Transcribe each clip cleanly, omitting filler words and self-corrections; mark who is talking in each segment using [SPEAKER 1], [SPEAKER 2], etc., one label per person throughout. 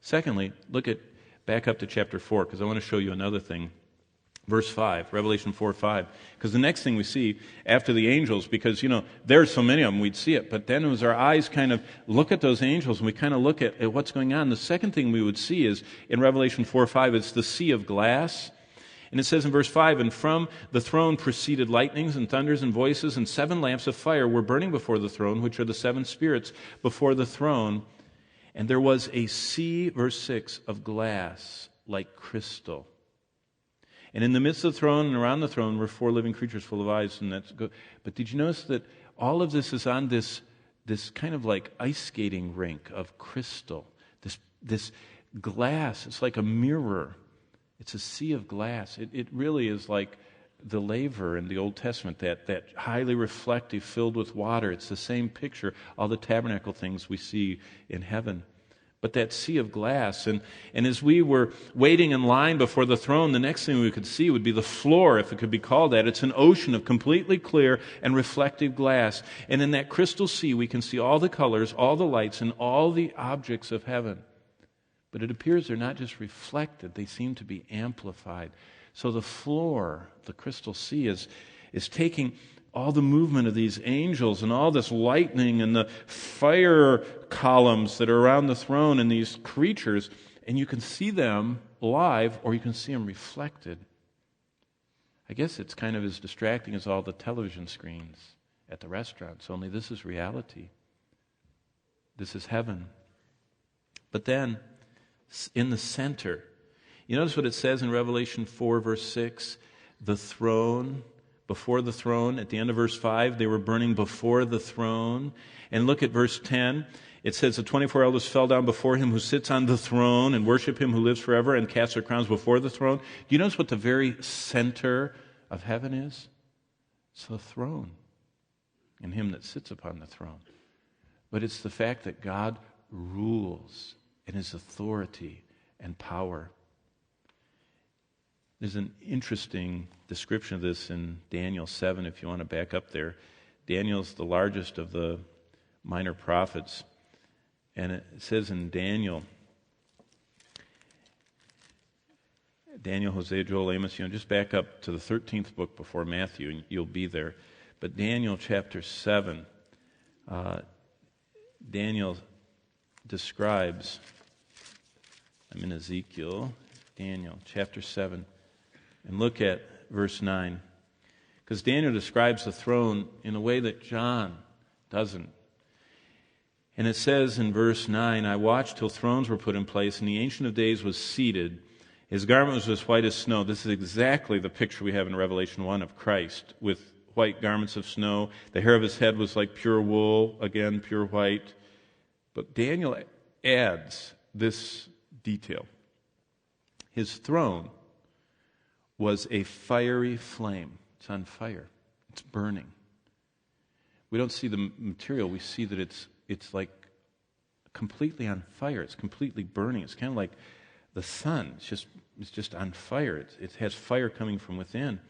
[SPEAKER 1] Secondly, back up to chapter 4, because I want to show you another thing. Verse 5, Revelation 4:5. Because the next thing we see after the angels, because, there's so many of them, we'd see it. But then as our eyes kind of look at those angels and we kind of look at what's going on, the second thing we would see is in Revelation 4:5, it's the sea of glass. And it says in verse 5, and from the throne proceeded lightnings and thunders and voices, and 7 lamps of fire were burning before the throne, which are the 7 spirits before the throne. And there was a sea, verse 6, of glass like crystal. And in the midst of the throne and around the throne were 4 living creatures full of eyes. And that's good. But did you notice that all of this is on this kind of like ice skating rink of crystal? This glass, it's like a mirror. It's a sea of glass. It really is like the laver in the Old Testament, that highly reflective, filled with water. It's the same picture, all the tabernacle things we see in heaven. But that sea of glass, and as we were waiting in line before the throne, the next thing we could see would be the floor, if it could be called that. It's an ocean of completely clear and reflective glass. And in that crystal sea, we can see all the colors, all the lights, and all the objects of heaven. But it appears they're not just reflected, they seem to be amplified. So the floor, the crystal sea, is taking all the movement of these angels and all this lightning and the fire columns that are around the throne and these creatures, and you can see them live or you can see them reflected. I guess it's kind of as distracting as all the television screens at the restaurants, only this is reality. This is heaven. But then, in the center, you notice what it says in Revelation 4, verse 6? The throne, before the throne. At the end of verse 5, they were burning before the throne. And look at verse 10. It says, the 24 elders fell down before him who sits on the throne and worship him who lives forever and cast their crowns before the throne. Do you notice what the very center of heaven is? It's the throne and him that sits upon the throne. But it's the fact that God rules in his authority and power. There's an interesting description of this in Daniel 7, if you want to back up there. Daniel's the largest of the minor prophets. And it says in Daniel, Hosea, Joel, Amos, just back up to the 13th book before Matthew, and you'll be there. But Daniel chapter 7, Daniel describes, I'm in Ezekiel, Daniel chapter 7, and look at verse 9. Because Daniel describes the throne in a way that John doesn't. And it says in verse 9, I watched till thrones were put in place, and the Ancient of Days was seated. His garment was as white as snow. This is exactly the picture we have in Revelation 1 of Christ, with white garments of snow. The hair of his head was like pure wool, again, pure white. But Daniel adds this detail. His throne was a fiery flame. It's on fire. It's burning. We don't see the material. We see that it's like completely on fire. It's completely burning. It's kind of like the sun. It's just on fire. It has fire coming from within.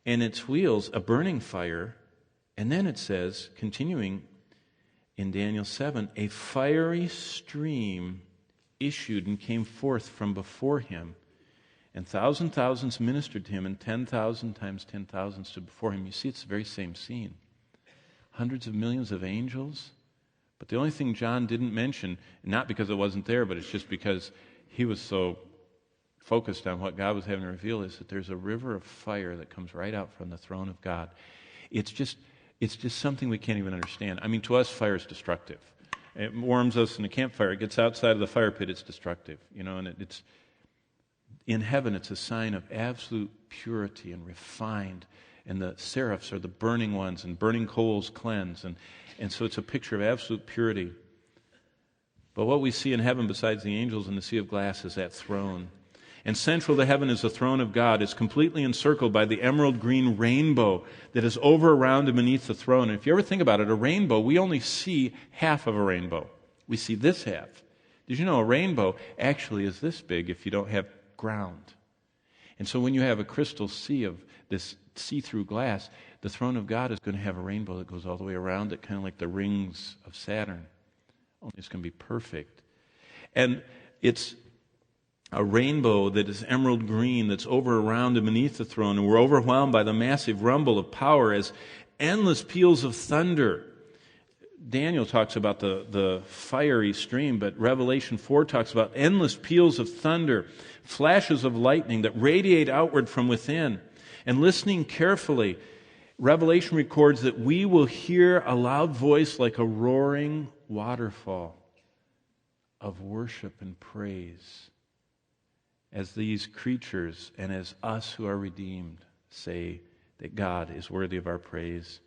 [SPEAKER 1] And its wheels, a burning fire. And then it says, continuing in Daniel 7, a fiery stream issued and came forth from before him. And thousands ministered to him, and 10,000 times 10,000 stood before him. You see, it's the very same scene. Hundreds of millions of angels. But the only thing John didn't mention, not because it wasn't there, but it's just because he was so focused on what God was having to reveal, is that there's a river of fire that comes right out from the throne of God. It's just something we can't even understand. I mean, to us, fire is destructive. It warms us in a campfire. It gets outside of the fire pit, it's destructive. And it's in heaven, it's a sign of absolute purity and refined. And the seraphs are the burning ones, and burning coals cleanse. And so it's a picture of absolute purity. But what we see in heaven besides the angels in the sea of glass is that throne. And central to heaven is the throne of God. It's completely encircled by the emerald green rainbow that is over, around, and beneath the throne. And if you ever think about it, a rainbow, we only see half of a rainbow. We see this half. Did you know a rainbow actually is this big if you don't have ground? And so when you have a crystal sea of this see-through glass, the throne of God is going to have a rainbow that goes all the way around it, kind of like the rings of Saturn. Only it's going to be perfect. And it's a rainbow that is emerald green that's over, around, and beneath the throne. And we're overwhelmed by the massive rumble of power as endless peals of thunder. Daniel talks about the fiery stream, but Revelation 4 talks about endless peals of thunder, flashes of lightning that radiate outward from within. And listening carefully, Revelation records that we will hear a loud voice like a roaring waterfall of worship and praise as these creatures and as us who are redeemed say that God is worthy of our praise